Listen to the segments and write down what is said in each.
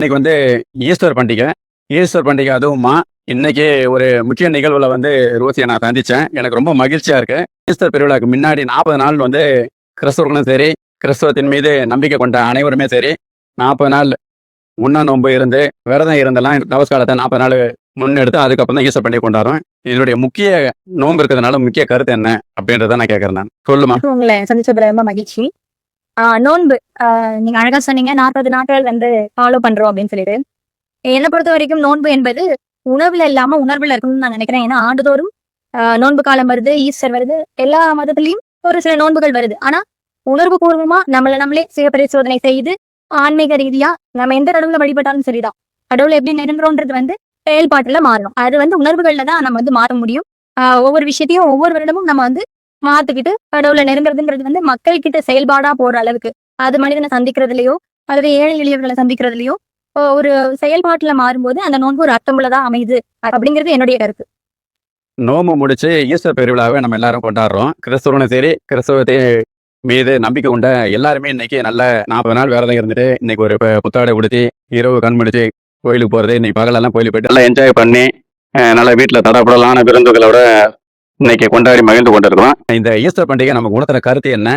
இன்னைக்கு வந்து ஈஸ்டர் பண்டிகை. ஈஸ்டர் பண்டிகை அதுவுமா இன்னைக்கு ஒரு முக்கிய நிகழ்வுல வந்து ரோசியை நான் சந்திச்சேன். எனக்கு ரொம்ப மகிழ்ச்சியா இருக்கு. ஈஸ்டர் பெருவிழாக்கு முன்னாடி 40 நாள் வந்து கிறிஸ்தவர்களும் சரி, கிறிஸ்தவத்தின் மீது நம்பிக்கை கொண்ட அனைவருமே சரி, 40 நாள் உண்ண நோன்பு இருந்து விரதம் இருந்தெல்லாம் தவஸ்காலத்தை 40 நாள் முன்னெடுத்து அதுக்கப்புறம் தான் ஈஸ்டர் பண்டிகை கொண்டாடுறோம். இதனுடைய முக்கிய நோன்பு இருக்கிறதுனால முக்கிய கருத்து என்ன அப்படின்றத நான் கேட்கறேன். நான் சொல்லுமா. உங்களை சந்திச்சதுல ரொம்ப மகிழ்ச்சி. நோன்பு நீங்க அழகா சொன்னீங்க, 40 நாட்கள் வந்து ஃபாலோ பண்றோம் அப்படின்னு சொல்லிட்டு. என்னை பொறுத்த வரைக்கும் நோன்பு என்பது உணவுல இல்லாம உணர்வுல இருக்கணும்னு நான் நினைக்கிறேன். ஏன்னா ஆண்டுதோறும் நோன்பு காலம் வருது, ஈஸ்டர் வருது, எல்லா மதத்திலையும் ஒரு சில நோன்புகள் வருது. ஆனா உணர்வு பூர்வமா நம்மளே சுய பரிசோதனை செய்து ஆன்மீக ரீதியா நம்ம எந்த கடவுளை வழிபட்டாலும் சரிதான், கடவுளை எப்படி நெருங்குறோன்றது வந்து செயல்பாட்டுல மாறணும். அது வந்து உணர்வுகள்ல தான் நம்ம வந்து மாற முடியும். ஒவ்வொரு விஷயத்தையும் ஒவ்வொரு வருடமும் நம்ம வந்து மாத்துக்கிட்டு கடவுளை நெருங்குறதுங்கிறது வந்து மக்கள் கிட்ட செயல்பாடா போற அளவுக்கு, அது மனிதனை சந்திக்கிறதுலயோ அல்லது ஏழை எளியவர்களை சந்திக்கிறதுலயோ ஒரு செயல்பாட்டுல மாறும்போது அந்த நோன்பு ஒரு அர்த்தமுள்ளதா அமையுது அப்படிங்கிறது என்னுடைய கருத்து. நோம்பு முடிச்சு ஈஸ்டர் பெருவிழாவை நம்ம எல்லாரும் கொண்டாடுறோம். கிறிஸ்தவனும் சரி, கிறிஸ்தவத்தை மீது நம்பிக்கை கொண்ட எல்லாருமே இன்னைக்கு நல்ல 40 நாள் விரதம் இருந்துட்டு இன்னைக்கு ஒரு புத்தாடை உடுத்தி இரவு கண் முடிச்சு கோயிலுக்கு போறது, இன்னைக்கு பகலெல்லாம் கோயிலுக்கு போயிட்டு நல்லா என்ஜாய் பண்ணி நல்லா வீட்டில் தடப்படலான விருந்துகளோட இன்னைக்கு கொண்டாடி மகிழ்ந்து கொண்டிருக்கிறோம். இந்த ஈஸ்டர் பண்டிகை நமக்கு உணர்த்துற கருத்து என்ன?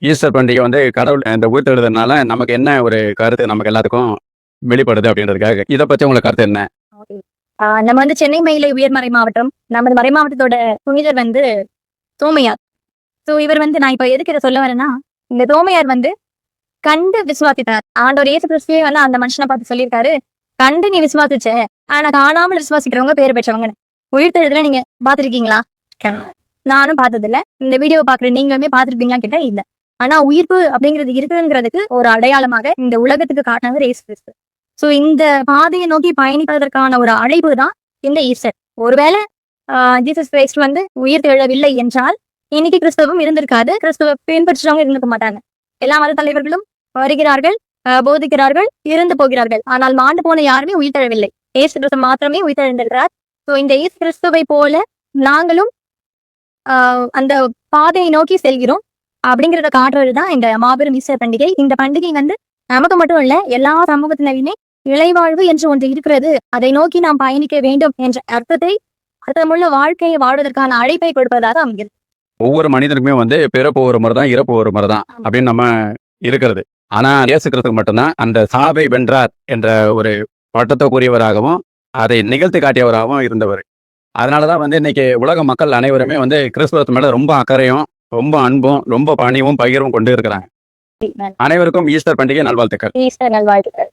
ஈஸ்டர் பண்டிகை வந்து கடவுள் இந்த உயிர்த்தெழுதுனால நமக்கு என்ன ஒரு கருத்து நமக்கு எல்லாத்துக்கும் வெளிப்படுது அப்படின்றதுக்காக இதை பத்தி உங்களுக்கு கருத்து என்ன? நம்ம வந்து சென்னை மயிலை உயர்மறை மாவட்டம், நமது மறை மாவட்டத்தோட புனிதர் வந்து தோமையார். ஸோ இவர் வந்து நான் இப்ப எதுக்கு இதை சொல்ல வரேன்னா, இந்த தோமையார் வந்து கண்டு விசுவாசித்தார். ஆண்டவர் இயேசு கிறிஸ்துவே வந்து அந்த மனுஷனை பார்த்து சொல்லியிருக்காரு, கண்டு நீ விசுவாசிச்ச, ஆனா காணாமல் விசுவாசிக்கிறவங்க பேர் பெற்றவங்க. உயிர்த்தெழுதுல நீங்க பாத்திருக்கீங்களா? நானும் பார்த்தது இல்ல. இந்த வீடியோ பாக்குற நீங்களுமே பாத்திருப்பீங்களா கேட்டா இல்ல. ஆனா உயிர்ப்பு அப்படிங்கிறது இருக்குங்கிறதுக்கு ஒரு அடையாளமாக இந்த உலகத்துக்கு காட்டினவர் இயேசு கிறிஸ்து. சோ இந்த பாதையை நோக்கி பயணிப்பதற்கான ஒரு அழைப்பு தான் இந்த ஈஸ்டர். ஒருவேளை ஜீசஸ் கிரைஸ்ட் வந்து உயிர் தெழவில்லை என்றால் இன்னைக்கு கிறிஸ்தவம் இருந்திருக்காது, கிறிஸ்துவ பின்பற்றுறவங்க இருந்திருக்க மாட்டாங்க. எல்லா மத தலைவர்களும் வருகிறார்கள், போதிக்கிறார்கள், இருந்து போகிறார்கள். ஆனால் மாண்டு போன யாருமே உயிர் தழவில்லை. இயேசு கிறிஸ்து மாத்திரமே உயிர் தழுந்திருக்கிறார். ஸோ இந்த இயேசு கிறிஸ்துவை போல நாங்களும் அந்த பாதையை நோக்கி செல்கிறோம் அப்படிங்கிறத காட்டுறதுதான் இந்த மாபெரும் ஈஸ்டர் பண்டிகை. இந்த பண்டிகை வந்து நமக்கு மட்டும் இல்ல, எல்லா சமூகத்தினருமே இளைவாழ்வு என்று ஒன்று இருக்கிறது, அதை நோக்கி நாம் பயணிக்க வேண்டும் என்ற அர்த்தமுள்ள வாழ்க்கையை வாழ்வதற்கான அழைப்பை கொடுப்பதாக அமைகிறது. ஒவ்வொரு மனிதனுக்குமே வந்து பிறப்பு ஒரு முறை தான், இறப்பு ஒரு முறை தான் அப்படின்னு நம்ம இருக்கிறது. ஆனா இயேசு கிறிஸ்து மட்டும்தான் அந்த சாவை வென்றார் என்ற ஒரு பட்டத்துக்குரியவராகவும் அதை நிகழ்த்தி காட்டியவராகவும் இருந்தவர். அதனாலதான் வந்து இன்னைக்கு உலக மக்கள் அனைவருமே வந்து கிறிஸ்துவத்து மேல ரொம்ப அக்கறையும் ரொம்ப அன்பும் ரொம்ப பணிவும் பகிர்வும் கொண்டு இருக்கிறாங்க. அனைவருக்கும் ஈஸ்டர் பண்டிகை நல்வாழ்த்துக்கள். ஈஸ்டர் நல்வாழ்த்துக்கள்.